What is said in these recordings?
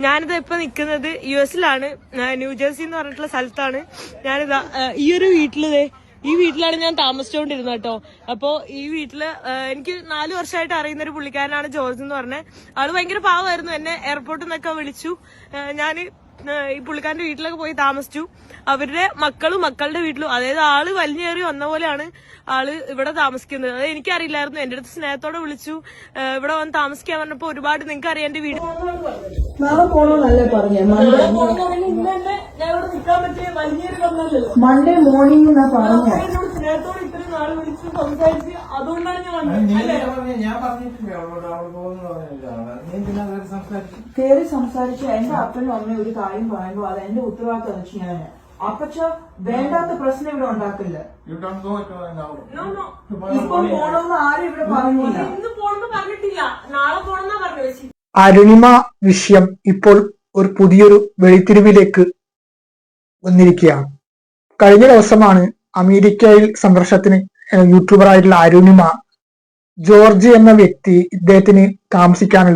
ഞാനിത് ഇപ്പൊ നിക്കുന്നത് US-ലാണ്, ന്യൂജേഴ്സി എന്ന് പറഞ്ഞിട്ടുള്ള സ്ഥലത്താണ്. ഞാനിതാ ഈ ഒരു ഈ വീട്ടിലാണ് ഞാൻ താമസിച്ചുകൊണ്ടിരുന്നത് കേട്ടോ. അപ്പോ ഈ വീട്ടില് എനിക്ക് 4 വർഷമായിട്ട് അറിയുന്ന ഒരു പുള്ളിക്കാരനാണ് ജോർജ് എന്ന് പറഞ്ഞത്. ആള് ഭയങ്കര പാവമായിരുന്നു. എന്നെ എയർപോർട്ടിൽ നിന്നൊക്കെ വിളിച്ചു. ഞാന് ഈ പുള്ളിക്കാരന്റെ വീട്ടിലൊക്കെ പോയി താമസിച്ചു. അവരുടെ മക്കളുടെ വീട്ടിലും, അതായത് ആള് വലിഞ്ഞേറി വന്ന പോലെയാണ് ആള് ഇവിടെ താമസിക്കുന്നത്. അത് എനിക്കറിയില്ലായിരുന്നു. എന്റെ അടുത്ത് സ്നേഹത്തോടെ വിളിച്ചു ഇവിടെ വന്ന് താമസിക്കാൻ പറഞ്ഞപ്പോ ഒരുപാട്, നിങ്ങൾക്ക് അറിയാം എന്റെ വീട് നാളെ പോണോന്നല്ലേ പറഞ്ഞേ? മൺഡേ മോർണിംഗ് എന്നാ പറഞ്ഞേ. സ്നേഹത്തോടെ ഇത്രയും നാള് വിളിച്ചു സംസാരിച്ച്, അതുകൊണ്ടാണ് കേറി സംസാരിച്ച എന്റെ അപ്പനും അമ്മയും ഒരു കാര്യം പറയുമ്പോ അത് എന്റെ ഉത്തരവാദിത്തം ചെയ്യാന്. അപ്പച്ച വേണ്ടാത്ത പ്രശ്നം ഇവിടെ ഉണ്ടാക്കില്ല. ഇപ്പൊ പോണമെന്ന് ആരും ഇവിടെ പറഞ്ഞില്ല. ഇന്ന് പോണെന്ന് പറഞ്ഞിട്ടില്ല, നാളെ പോണെന്നാ പറഞ്ഞു. അരുണിമ വിഷയം ഇപ്പോൾ ഒരു പുതിയൊരു വെളിത്തിരിവിലേക്ക് വന്നിരിക്കുകയാണ്. കഴിഞ്ഞ ദിവസമാണ് അമേരിക്കയിൽ സന്ദർശനത്തിന് യൂട്യൂബറായിട്ടുള്ള അരുണിമ ജോർജ് എന്ന വ്യക്തി ഇദ്ദേഹത്തിന്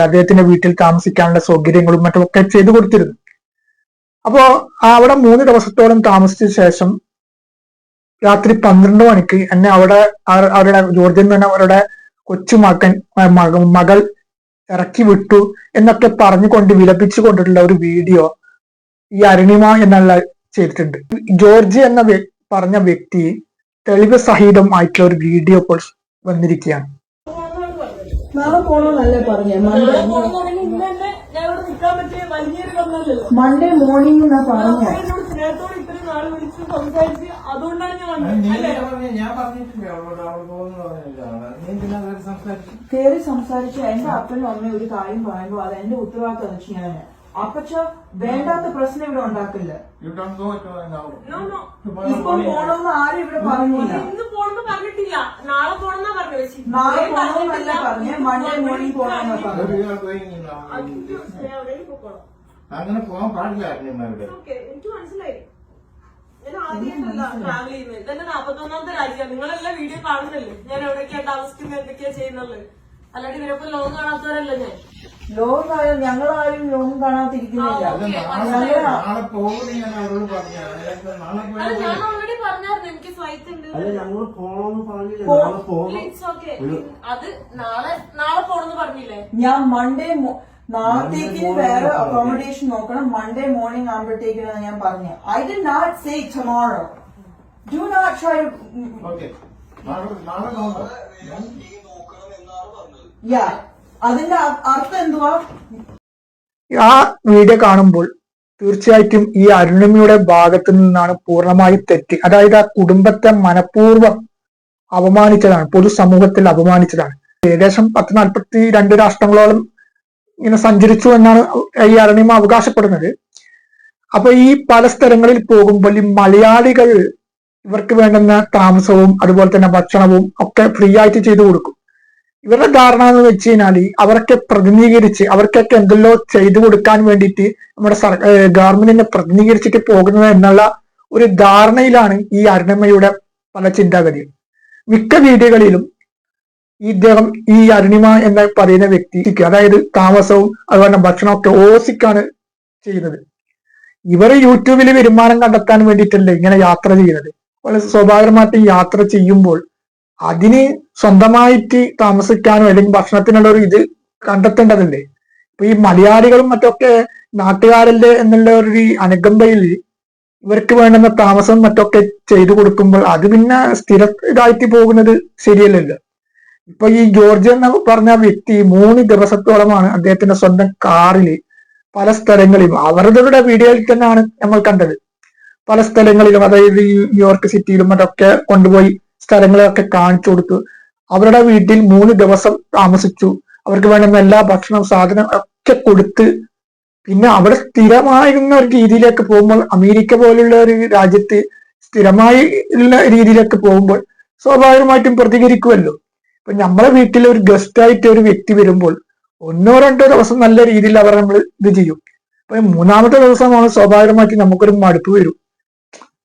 അദ്ദേഹത്തിന്റെ വീട്ടിൽ താമസിക്കാനുള്ള സൗകര്യങ്ങളും മറ്റുമൊക്കെ ചെയ്തു കൊടുത്തിരുന്നു. അപ്പോ അവിടെ 3 ദിവസത്തോളം താമസിച്ച ശേഷം രാത്രി 12 മണിക്ക് എന്നെ അവരുടെ ജോർജിൽ നിന്ന് അവരുടെ മകൾ ഇറക്കി വിട്ടു എന്നൊക്കെ പറഞ്ഞുകൊണ്ട് വിലപിച്ചുകൊണ്ടിട്ടുള്ള ഒരു വീഡിയോ ഈ അരുണിമ എന്നുള്ള ചെയ്തിട്ടുണ്ട്. ജോർജ് എന്ന പറഞ്ഞ വ്യക്തി തെളിവ് സഹിതമായിട്ടുള്ള ഒരു വീഡിയോ ഇപ്പോൾ വന്നിരിക്കുകയാണ്. നാളെ പോണോന്നല്ലേ പറഞ്ഞേ? മൺഡേ മോർണിംഗ് എന്നാ പറഞ്ഞേ. സ്നേഹത്തോടെ ഇത്രയും നാള് വിളിച്ചു സംസാരിച്ച്, അതുകൊണ്ടാണ് കേറി സംസാരിച്ച എന്റെ അപ്പനും അമ്മയും ഒരു കാര്യം പറയുമ്പോ അത് എന്റെ ഉത്തരവാദിത്തം ചെയ്യാന്. അപ്പച്ച വേണ്ടാത്ത പ്രശ്നം ഇവിടെ ഉണ്ടാക്കില്ല. ഇപ്പൊ പോണമെന്ന് ആരും ഇവിടെ പറഞ്ഞില്ല. ഇന്ന് പോണെന്ന് പറഞ്ഞിട്ടില്ല, നാളെ പോണെന്നാ പറഞ്ഞു. നാളെ പോണമെന്നല്ല പറഞ്ഞേ, മൺഡേ മോർണിംഗ് പോണെന്നാ പറഞ്ഞു. അങ്ങനെ പോകാൻ പാടില്ല. എനിക്ക് മനസ്സിലായി. ഞാൻ ആദ്യമായിട്ടല്ല ട്രാവൽ ചെയ്യുന്നത്. ഇതെന്നെ 41ാമത്തെ രാജ്യമാണ്. നിങ്ങളെല്ലാം വീഡിയോ കാണുന്നല്ലേ ഞാൻ എവിടെയൊക്കെയാ താമസിക്കുന്നത്, എന്തൊക്കെയാ ചെയ്യുന്നത്. അല്ലാണ്ട് ഇവരൊക്കെ ലോകം കാണാത്തവരല്ല. ഞാൻ ലോകം ഞങ്ങളാരും ലോകം കാണാതിരിക്കുന്നില്ല. ഞാൻ ഓൾറെഡി പറഞ്ഞായിരുന്നു എനിക്ക് ഫ്ലൈറ്റ് ഉണ്ട്. അത് നാളെ പോണെന്ന് പറഞ്ഞില്ലേ? ഞാൻ മൺഡേ നാളത്തേക്ക് വേറെ അക്കോമഡേഷൻ നോക്കണം. മൺഡേ മോർണിംഗ് ആകുമ്പോഴത്തേക്കാണ് ഞാൻ പറഞ്ഞത്. I did not say tomorrow. Do not try. അതിന്റെ അർത്ഥം എന്തുവാ? ആ വീഡിയോ കാണുമ്പോൾ തീർച്ചയായിട്ടും ഈ അരുണിമയുടെ ഭാഗത്തു നിന്നാണ് പൂർണ്ണമായി തെറ്റ്. അതായത് ആ കുടുംബത്തെ മനഃപൂർവ്വം അപമാനിച്ചതാണ്, പൊതുസമൂഹത്തിൽ അപമാനിച്ചതാണ്. ഏകദേശം 142 രാഷ്ട്രങ്ങളോളം ഇങ്ങനെ സഞ്ചരിച്ചു എന്നാണ് ഈ അരുണിമ അവകാശപ്പെടുന്നത്. അപ്പൊ ഈ പല സ്ഥലങ്ങളിൽ പോകുമ്പോൾ ഈ മലയാളികൾ ഇവർക്ക് വേണ്ടുന്ന താമസവും അതുപോലെ തന്നെ ഭക്ഷണവും ഒക്കെ ഫ്രീ ആയിട്ട് ചെയ്തു കൊടുക്കും. ഇവരുടെ ധാരണ എന്ന് വെച്ച് കഴിഞ്ഞാൽ അവരൊക്കെ പ്രതിനിധീകരിച്ച് അവർക്കൊക്കെ എന്തെല്ലോ ചെയ്തു കൊടുക്കാൻ വേണ്ടിയിട്ട് നമ്മുടെ ഗവൺമെന്റിനെ പ്രതിനിധീകരിച്ചിട്ട് പോകുന്നത് എന്നുള്ള ഒരു ധാരണയിലാണ് ഈ അരുണിമയുടെ പല ചിന്താഗതിയും. മിക്ക വീഡിയോകളിലും ഇദ്ദേഹം ഈ അരുണിമ എന്ന് പറയുന്ന വ്യക്തിക്ക്, അതായത് താമസവും അതുപോലെ ഭക്ഷണമൊക്കെ ഓസിക്കാണ് ചെയ്യുന്നത്. ഇവർ യൂട്യൂബിൽ വരുമാനം കണ്ടെത്താൻ വേണ്ടിയിട്ടല്ലേ ഇങ്ങനെ യാത്ര ചെയ്യുന്നത്. വളരെ സ്വാഭാവികമായിട്ട് യാത്ര ചെയ്യുമ്പോൾ അതിന് സ്വന്തമായിട്ട് താമസിക്കാനോ അല്ലെങ്കിൽ ഭക്ഷണത്തിനുള്ള ഒരു ഇത് കണ്ടെത്തേണ്ടതല്ലേ. ഇപ്പൊ ഈ മലയാളികളും മറ്റൊക്കെ നാട്ടുകാരല്ലേ എന്നുള്ള ഒരു അനുകമ്പയിൽ ഇവർക്ക് വേണ്ടുന്ന താമസം മറ്റൊക്കെ ചെയ്തു കൊടുക്കുമ്പോൾ അത് പിന്നെ സ്ഥിര ഇതായിട്ട് പോകുന്നത് ശരിയല്ലല്ലോ. ഇപ്പൊ ഈ ജോർജ് എന്ന് പറഞ്ഞ വ്യക്തി 3 ദിവസത്തോളമാണ് അദ്ദേഹത്തിന്റെ സ്വന്തം കാറില് പല സ്ഥലങ്ങളിലും, അവരുടെ വീഡിയോയിൽ തന്നെയാണ് നമ്മൾ കണ്ടത്, പല സ്ഥലങ്ങളിലും അതായത് ന്യൂയോർക്ക് സിറ്റിയിലും മറ്റൊക്കെ കൊണ്ടുപോയി സ്ഥലങ്ങളൊക്കെ കാണിച്ചു കൊടുത്തു. അവരുടെ വീട്ടിൽ 3 ദിവസം താമസിച്ചു. അവർക്ക് വേണ്ടുന്ന എല്ലാ ഭക്ഷണ സാധനം ഒക്കെ കൊടുത്ത് പിന്നെ അവിടെ സ്ഥിരമായിരുന്ന ഒരു രീതിയിലേക്ക് പോകുമ്പോൾ, അമേരിക്ക പോലുള്ള ഒരു രാജ്യത്ത് സ്ഥിരമായി ഉള്ള രീതിയിലേക്ക് പോകുമ്പോൾ സ്വാഭാവികമായിട്ടും പ്രതികരിക്കുമല്ലോ. ഇപ്പൊ നമ്മളെ വീട്ടിൽ ഒരു ഗസ്റ്റ് ആയിട്ട് ഒരു വ്യക്തി വരുമ്പോൾ 1-2 ദിവസം നല്ല രീതിയിൽ അവർ നമ്മൾ ഇത് ചെയ്യും. അപ്പൊ 3ാമത്തെ ദിവസമാണ് സ്വാഭാവികമായിട്ട് നമുക്കൊരു മടുപ്പ് വരും.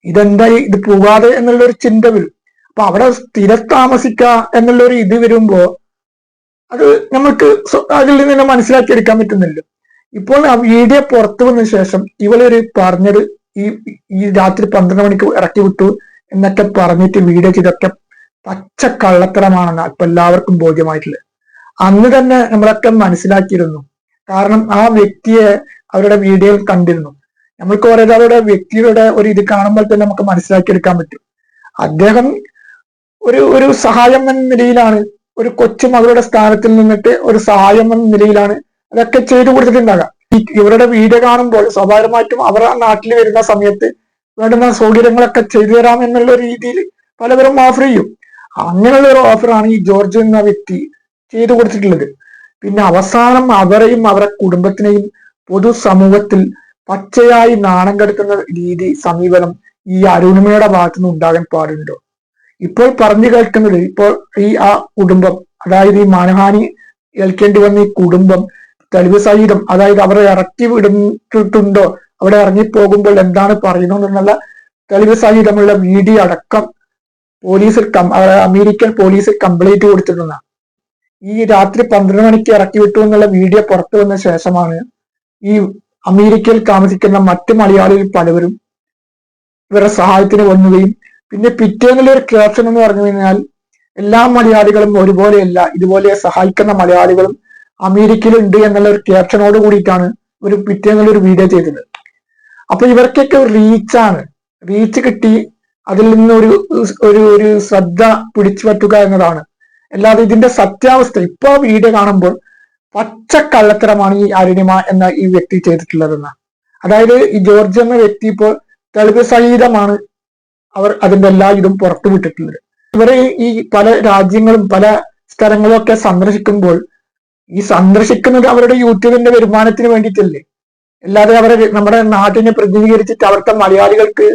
ഇതെന്തായി ഇത് പോകാതെ എന്നുള്ളൊരു ചിന്ത വരും. അപ്പൊ അവിടെ സ്ഥിര താമസിക്കുക എന്നുള്ളൊരു ഇത് വരുമ്പോ അത് നമുക്ക് അതിൽ നിന്ന് മനസ്സിലാക്കി എടുക്കാൻ പറ്റുന്നില്ല. ഇപ്പോൾ ആ വീഡിയോ പുറത്തു വന്ന ശേഷം ഇവളൊരു പറഞ്ഞത് ഈ രാത്രി 12 മണിക്ക് ഇറക്കി വിട്ടു എന്നൊക്കെ പറഞ്ഞിട്ട് വീഡിയോ ചെയ്തൊക്കെ പച്ച കള്ളത്തരമാണെന്ന് ഇപ്പൊ എല്ലാവർക്കും ബോധ്യമായിട്ടുള്ളത്. അന്ന് തന്നെ നമ്മളൊക്കെ മനസ്സിലാക്കിയിരുന്നു. കാരണം ആ വ്യക്തിയെ അവരുടെ വീഡിയോയിൽ കണ്ടിരുന്നു. നമ്മൾക്ക് ഒരാളുടെ വ്യക്തിയുടെ ഒരു ഇത് കാണുമ്പോൾ തന്നെ നമുക്ക് മനസ്സിലാക്കിയെടുക്കാൻ പറ്റും. അദ്ദേഹം ഒരു സഹായം എന്ന നിലയിലാണ്, ഒരു കൊച്ചുമകളുടെ സ്ഥാനത്തിൽ നിന്നിട്ട് ഒരു സഹായം എന്ന നിലയിലാണ് അതൊക്കെ ചെയ്തു കൊടുത്തിട്ടുണ്ടാകാം. ഇവരുടെ വീഡിയോ കാണുമ്പോൾ സ്വാഭാവികമായിട്ടും അവർ ആ നാട്ടിൽ വരുന്ന സമയത്ത് വേണ്ടുന്ന സൗകര്യങ്ങളൊക്കെ ചെയ്തു തരാം എന്നുള്ള രീതിയിൽ പലവരും ഓഫർ ചെയ്യും. അങ്ങനെയുള്ള ഒരു ഓഫറാണ് ഈ ജോർജ് എന്ന വ്യക്തി ചെയ്തു കൊടുത്തിട്ടുള്ളത്. പിന്നെ അവസാനം അവരെയും അവരുടെ കുടുംബത്തിനെയും പൊതുസമൂഹത്തിൽ പച്ചയായി നാണം കെടുത്തുന്ന സമീപനം ഈ അരുണിമയുടെ ഭാഗത്തുനിന്ന് ഉണ്ടാകാൻ പാടുണ്ടോ? ഇപ്പോൾ പറഞ്ഞു കേൾക്കുന്നത് ഇപ്പോൾ ആ കുടുംബം, അതായത് ഈ മാനഹാനി ഏൽക്കേണ്ടി വന്ന ഈ കുടുംബം തെളിവ് സഹിതം, അതായത് അവരെ ഇറക്കി വിട്ടിട്ടുണ്ടോ, അവിടെ ഇറങ്ങിപ്പോകുമ്പോൾ എന്താണ് പറയുന്നത് എന്നുള്ള തെളിവ് സഹിതമുള്ള വീഡിയോ അടക്കം അമേരിക്കൻ പോലീസിൽ കംപ്ലൈന്റ് കൊടുത്തിട്ടുണ്ട്. ഈ രാത്രി 12 മണിക്ക് ഇറക്കി വിട്ടു എന്നുള്ള വീഡിയോ പുറത്തു വന്ന ശേഷമാണ് ഈ അമേരിക്കയിൽ താമസിക്കുന്ന മറ്റു മലയാളികൾ പലവരും ഇവരുടെ സഹായത്തിന് വന്നുകയും പിന്നെ പിറ്റേന്നുള്ള ഒരു ക്യാപ്ഷൻ എന്ന് പറഞ്ഞു കഴിഞ്ഞാൽ എല്ലാ മലയാളികളും ഒരുപോലെയല്ല, ഇതുപോലെ സഹായിക്കുന്ന മലയാളികളും അമേരിക്കയിലുണ്ട് എന്നുള്ള ഒരു ക്യാപ്ഷനോട് കൂടിയിട്ടാണ് ഒരു പിറ്റേന്നുള്ള ഒരു വീഡിയോ ചെയ്തത്. അപ്പൊ ഇവർക്കൊക്കെ റീച്ച് കിട്ടി, അതിൽ നിന്ന് ഒരു ശ്രദ്ധ പിടിച്ചു പറ്റുക എന്നതാണ്. അല്ലാതെ ഇതിന്റെ സത്യാവസ്ഥ ഇപ്പൊ വീഡിയോ കാണുമ്പോൾ പച്ചക്കള്ളത്തരമാണ് ഈ അരുണിമ എന്ന ഈ വ്യക്തി ചെയ്തിട്ടുള്ളതെന്ന്. അതായത് ഈ ജോർജ് എന്ന വ്യക്തി ഇപ്പോൾ തെളിവ് സഹിതമാണ് അവർ അതിന്റെ എല്ലാ ഇതും പുറത്തു വിട്ടിട്ടുള്ളത്. ഇവരെ ഈ പല രാജ്യങ്ങളും പല സ്ഥലങ്ങളും ഒക്കെ സന്ദർശിക്കുമ്പോൾ ഈ സന്ദർശിക്കുന്നത് അവരുടെ യൂട്യൂബിന്റെ വരുമാനത്തിന് വേണ്ടിയിട്ടല്ലേ, അല്ലാതെ നമ്മുടെ നാട്ടിനെ പ്രതിനിധീകരിച്ചിട്ട് അവിടുത്തെ മലയാളികൾക്ക്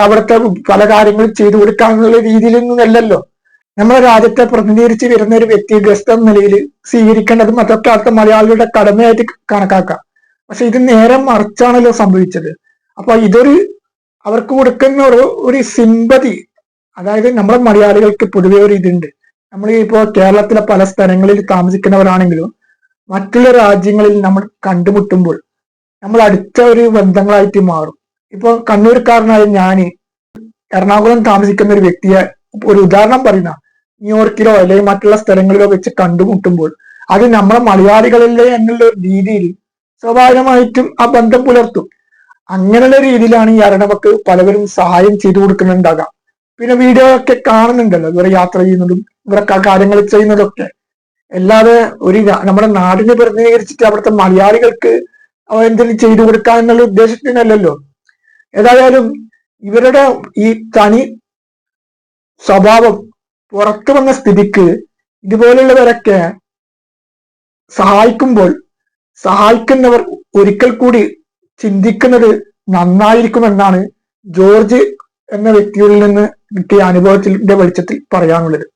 അവിടുത്തെ പല കാര്യങ്ങളും ചെയ്തു കൊടുക്കാനുള്ള രീതിയിലൊന്നുമല്ലല്ലോ. നമ്മുടെ രാജ്യത്തെ പ്രതിനിധീകരിച്ച് വരുന്ന ഒരു വ്യക്തി ഗസ്റ്റ് എന്ന നിലയിൽ സ്വീകരിക്കേണ്ടതും അതൊക്കെ അവിടുത്തെ മലയാളികളുടെ കടമയായിട്ട് കണക്കാക്കാം. പക്ഷെ ഇത് നേരെ മറിച്ചാണല്ലോ സംഭവിച്ചത്. അപ്പൊ അവർക്ക് കൊടുക്കുന്ന ഒരു സിമ്പതി, അതായത് നമ്മുടെ മലയാളികൾക്ക് പൊതുവെ ഒരു ഇതുണ്ട്. നമ്മൾ ഇപ്പോൾ കേരളത്തിലെ പല സ്ഥലങ്ങളിൽ താമസിക്കുന്നവരാണെങ്കിലും മറ്റുള്ള രാജ്യങ്ങളിൽ നമ്മൾ കണ്ടുമുട്ടുമ്പോൾ നമ്മൾ അടുത്ത ഒരു ബന്ധങ്ങളായിട്ട് മാറും. ഇപ്പൊ കണ്ണൂർക്കാരനായ ഞാന് എറണാകുളം താമസിക്കുന്ന ഒരു വ്യക്തിയെ ഒരു ഉദാഹരണം പറയുന്ന ന്യൂയോർക്കിലോ അല്ലെങ്കിൽ മറ്റുള്ള സ്ഥലങ്ങളിലോ വെച്ച് കണ്ടുമുട്ടുമ്പോൾ അത് നമ്മളെ മലയാളികളല്ലേ എന്നുള്ള ഒരു രീതിയിൽ സ്വാഭാവികമായിട്ടും ആ ബന്ധം പുലർത്തും. അങ്ങനെയുള്ള രീതിയിലാണ് ഈ അരുണിമക്ക് പലവരും സഹായം ചെയ്തു കൊടുക്കുന്നുണ്ടാകാം. പിന്നെ വീഡിയോ ഒക്കെ കാണുന്നുണ്ടല്ലോ ഇവരെ യാത്ര ചെയ്യുന്നതും ഇവരൊക്കെ കാര്യങ്ങൾ ചെയ്യുന്നതൊക്കെ. അല്ലാതെ നമ്മുടെ നാടിനെ പ്രതിനിധീകരിച്ചിട്ട് അവിടുത്തെ മലയാളികൾക്ക് എന്തെങ്കിലും ചെയ്തു കൊടുക്കുക എന്നുള്ള ഉദ്ദേശത്തിനല്ലല്ലോ. ഏതായാലും ഇവരുടെ ഈ തനി സ്വഭാവം പുറത്തു വന്ന സ്ഥിതിക്ക് ഇതുപോലുള്ളവരൊക്കെ സഹായിക്കുന്നവർ ഒരിക്കൽ കൂടി ചിന്തിക്കുന്നത് നന്നായിരിക്കുമെന്നാണ് ജോർജ് എന്ന വ്യക്തിയിൽ നിന്ന് കിട്ടിയ അനുഭവത്തിന്റെ വെളിച്ചത്തിൽ പറയാനുള്ളത്.